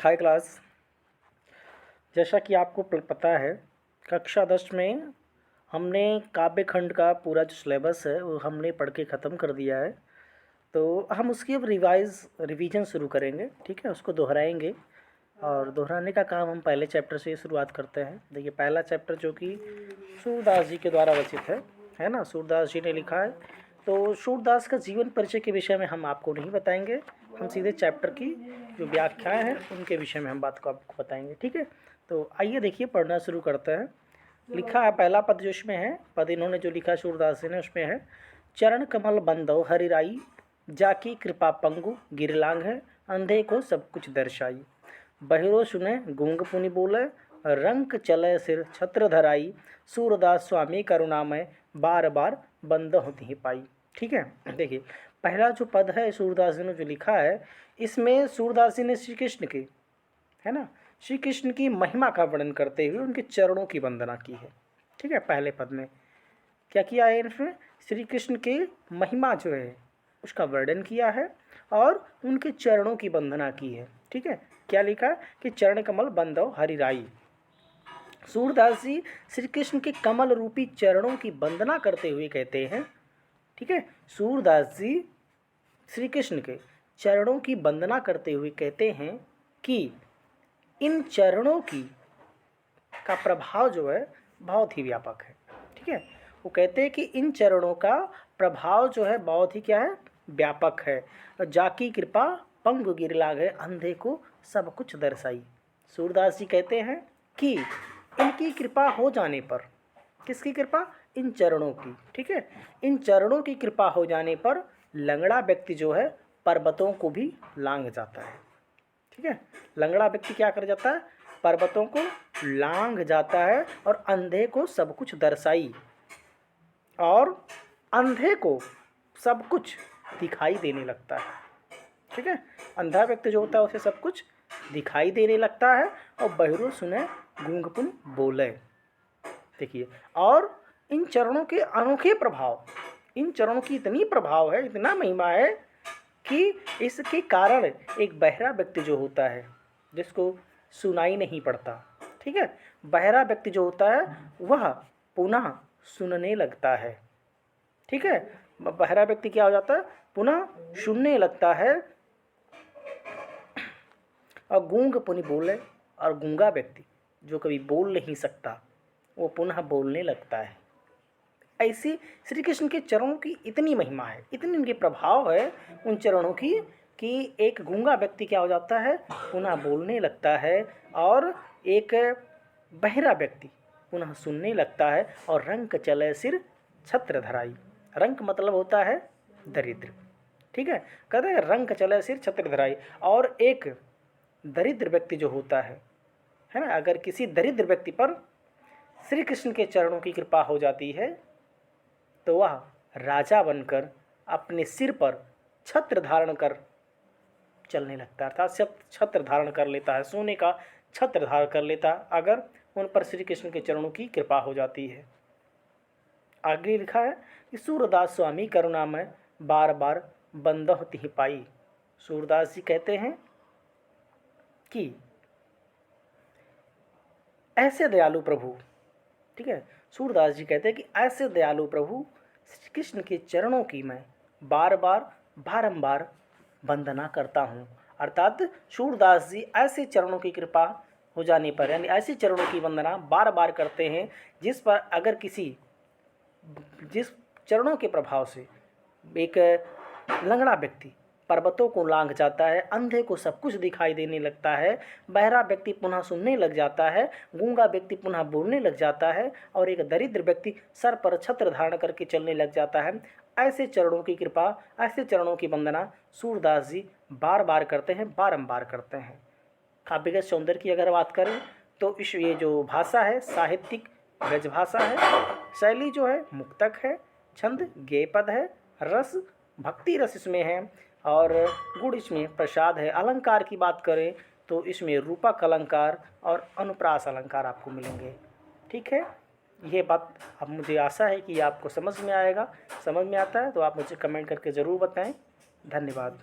High class. जैसा कि आपको पता है, कक्षा 10 में हमने काव्य खंड का पूरा जो सिलेबस है वो हमने पढ़ के ख़त्म कर दिया है। तो हम उसकी अब रिवीजन शुरू करेंगे, ठीक है, उसको दोहराएंगे। और दोहराने का काम हम पहले चैप्टर से शुरुआत करते हैं। देखिए, पहला चैप्टर जो कि सूरदास जी के द्वारा रचित है ना, सूरदास जी ने लिखा है। तो सूरदास का जीवन परिचय के विषय में हम आपको नहीं बताएंगे, हम सीधे चैप्टर की जो व्याख्याएं हैं उनके विषय में हम बात को आपको बताएंगे, ठीक है। तो आइए देखिए, पढ़ना शुरू करते हैं। लिखा है, पहला पद जो इसमें है, पद इन्होंने जो लिखा सूरदास जी ने, उसमें है चरण कमल बंदो हरिराई, जाकी कृपा पंगु गिरलांग है, अंधे को सब कुछ दर्शाई। बहिरो सुने गूंग पुनि बोले, रंक चले सिर छत्र धराई, सूरदास स्वामी करुणामय, बार बार बंद होती ही पाई। ठीक है, देखिए पहला जो पद है सूरदास जी ने जो लिखा है, इसमें सूरदास जी ने श्री कृष्ण की, है ना, श्री कृष्ण की महिमा का वर्णन करते हुए उनके चरणों की वंदना की है। ठीक है, पहले पद में क्या किया है, इसमें श्री कृष्ण की महिमा जो है उसका वर्णन किया है और उनके चरणों की वंदना की है। ठीक है, क्या लिखा कि चरण कमल बंदो हरिराई। सूरदास जी श्री कृष्ण के कमल रूपी चरणों की वंदना करते हुए कहते हैं, ठीक है, सूरदास जी श्री कृष्ण के चरणों की वंदना करते हुए कहते हैं कि इन चरणों की का प्रभाव जो है बहुत ही व्यापक है। ठीक है, वो कहते हैं कि इन चरणों का प्रभाव जो है बहुत ही क्या है, व्यापक है। जाकी कृपा पंगु गिरलाग है, अंधे को सब कुछ दर्शाई। सूरदास जी कहते हैं कि इनकी कृपा हो जाने पर, किसकी कृपा, इन चरणों की, ठीक है, इन चरणों की कृपा हो जाने पर लंगड़ा व्यक्ति जो है पर्वतों को भी लांघ जाता है। ठीक है, लंगड़ा व्यक्ति क्या कर जाता है, पर्वतों को लांघ जाता है, और अंधे को सब कुछ दर्शाई, और अंधे को सब कुछ दिखाई देने लगता है। ठीक है, अंधा व्यक्ति जो होता है उसे सब कुछ दिखाई देने लगता है, और बहिरो सुने गूंगपुन बोले। देखिए, और इन चरणों के अनोखे प्रभाव, इन चरणों की इतनी प्रभाव है, इतना महिमा है कि इसके कारण एक बहरा व्यक्ति जो होता है, जिसको सुनाई नहीं पड़ता, ठीक है, बहरा व्यक्ति जो होता है वह पुनः सुनने लगता है। ठीक है, बहरा व्यक्ति क्या हो जाता है, पुनः सुनने लगता है, और गूंग पुनि बोले, और गूंगा व्यक्ति जो कभी बोल नहीं सकता वो पुनः बोलने लगता है। ऐसी श्री कृष्ण के चरणों की इतनी महिमा है, इतनी उनके प्रभाव है उन चरणों की, कि एक गूंगा व्यक्ति क्या हो जाता है, पुनः बोलने लगता है, और एक बहरा व्यक्ति पुनः सुनने लगता है। और रंक चले सिर छत्र धराई, रंक मतलब होता है दरिद्र। ठीक है, कहते हैं रंक चले सिर छत्र धराई। और एक दरिद्र व्यक्ति जो होता है ना, अगर किसी दरिद्र व्यक्ति पर श्री कृष्ण के चरणों की कृपा हो जाती है तो वह राजा बनकर अपने सिर पर छत्र धारण कर चलने लगता है, अर्थात छत्र धारण कर लेता है, सोने का छत्र धारण कर लेता है, अगर उन पर श्री कृष्ण के चरणों की कृपा हो जाती है। आगे लिखा है कि सूरदास स्वामी करुणामय, बार बार बंदह तिहि पाई। सूरदास जी कहते हैं कि ऐसे दयालु प्रभु, ठीक है, सूरदास जी कहते हैं कि ऐसे दयालु प्रभु श्री कृष्ण के चरणों की मैं बार बार बारंबार वंदना करता हूँ। अर्थात सूरदास जी ऐसे चरणों की कृपा हो जाने पर, यानी ऐसे चरणों की वंदना बार बार करते हैं जिस पर अगर जिस चरणों के प्रभाव से एक लंगड़ा व्यक्ति पर्वतों को लांघ जाता है, अंधे को सब कुछ दिखाई देने लगता है, बहरा व्यक्ति पुनः सुनने लग जाता है, गूंगा व्यक्ति पुनः बोलने लग जाता है, और एक दरिद्र व्यक्ति सर पर छत्र धारण करके चलने लग जाता है। ऐसे चरणों की कृपा, ऐसे चरणों की वंदना सूरदास जी बार बार करते हैं, बारंबार करते हैं। काव्यगत सौंदर्य की अगर बात करें तो ये जो भाषा है साहित्यिक ब्रज भाषा है, शैली जो है मुक्तक है, छंद गेयपद है, रस भक्ति रस इसमें है, और गुण इसमें प्रसाद है। अलंकार की बात करें तो इसमें रूपक अलंकार और अनुप्रास अलंकार आपको मिलेंगे। ठीक है, ये बात अब मुझे आशा है कि आपको समझ में आएगा। समझ में आता है तो आप मुझे कमेंट करके ज़रूर बताएं। धन्यवाद।